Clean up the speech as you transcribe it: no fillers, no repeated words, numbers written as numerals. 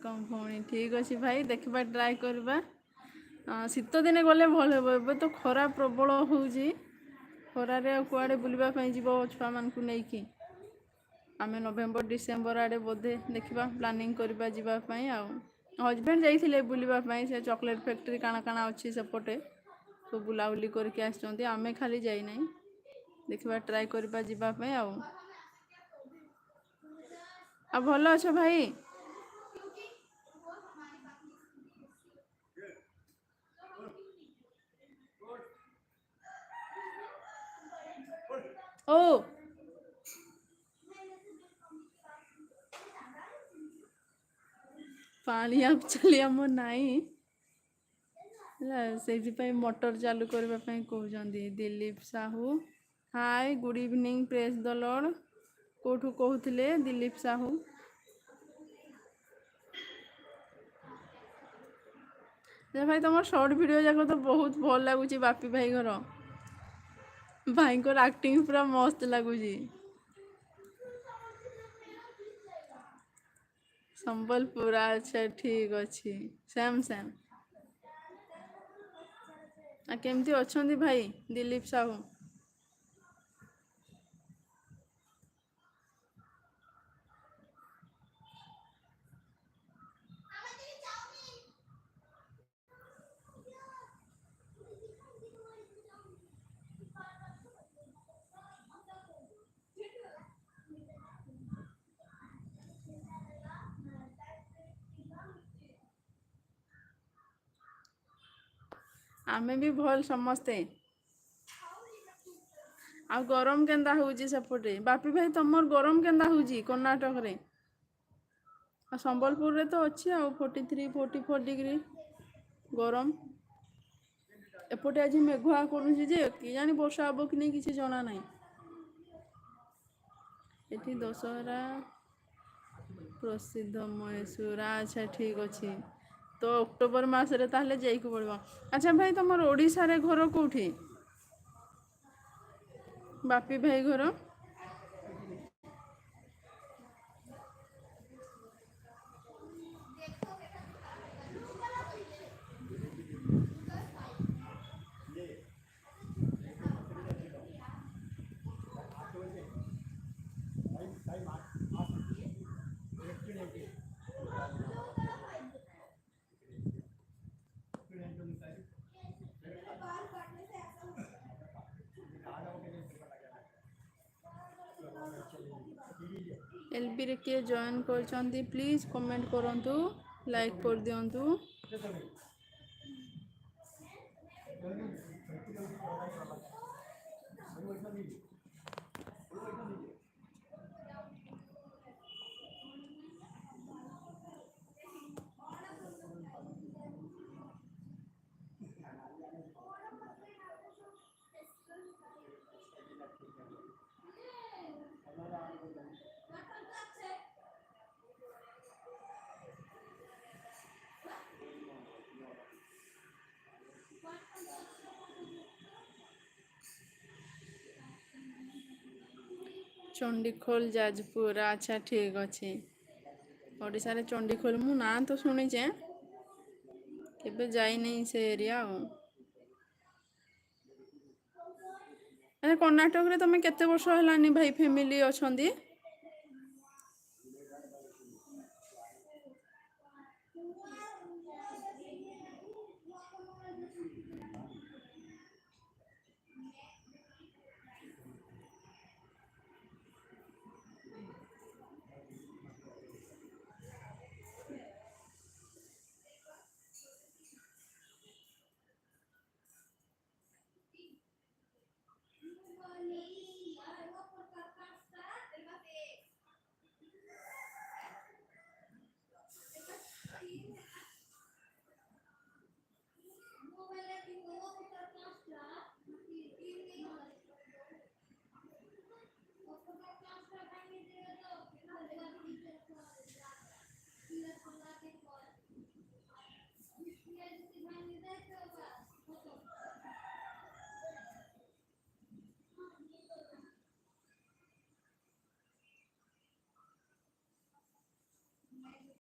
welcome भौणी ठीक अच्छे भाई देखा ट्राए करवा शीत दिने गले भल हे ए तो खरा प्रबल हो खरारे कुआड़े बुलवाई जीव छुआ मान नहीं आम नवेम्बर डिसेम्बर आड़े बोधे देखा प्लानिंग करवा जावाई हजबैंड जाइए बुलवाई से चॉकलेट फैक्ट्री काଣା काଣା अच्छी सेपटे तो बुलाबुली करके आमे खाली जाइना देखा ट्राए करवा जावाई आ भल अच्छ भाई ओ पानी आप चलिए आम नाई से मोटर चालू करने कहते Dilip Sahu hi good evening praise the lord कौटू कहते दिलीप साहू भाई तुम शॉर्ट वीडियो जाक तो बहुत भल लगुच बापी भाई घर भाई को एक्टिंग पूरा मस्त लगुच संबलपुर अच्छा ठीक अच्छे सेम सेम आ केमती अच्छा भाई दिलीप साहू आमे भी भल समस्ते आ गरम केंदा होउची सेपटे बापी भाई तुमर गरम केंदा होउची कर्नाटक रे आ संबलपुर रे तो अच्छी आ 43-44 डिग्री गरम एपटे आज मेघुआ करूँ जे कि जानी वर्षा हम कि नहीं किसी जना ना ये दशहरा प्रसिद्ध महेश्वर अच्छा ठीक अच्छे तो अक्टोबर मसरे ताहले जाइक पड़ो अच्छा भाई तुम ओडिशा रे घर कौटी बापी भाई घर एलबी रे किए जॉइन कर प्लीज कमेंट करंतु लाइक कर दियंतु चंडीखोल जाजपुर अच्छा ठीक अच्छे ओडिशा रे चंडीखोल मु ना तो शुणीचे केबे जाई नहीं से एरिया कर्नाटक रे तुम केते वर्ष हलानी भाई फैमिली अछंदी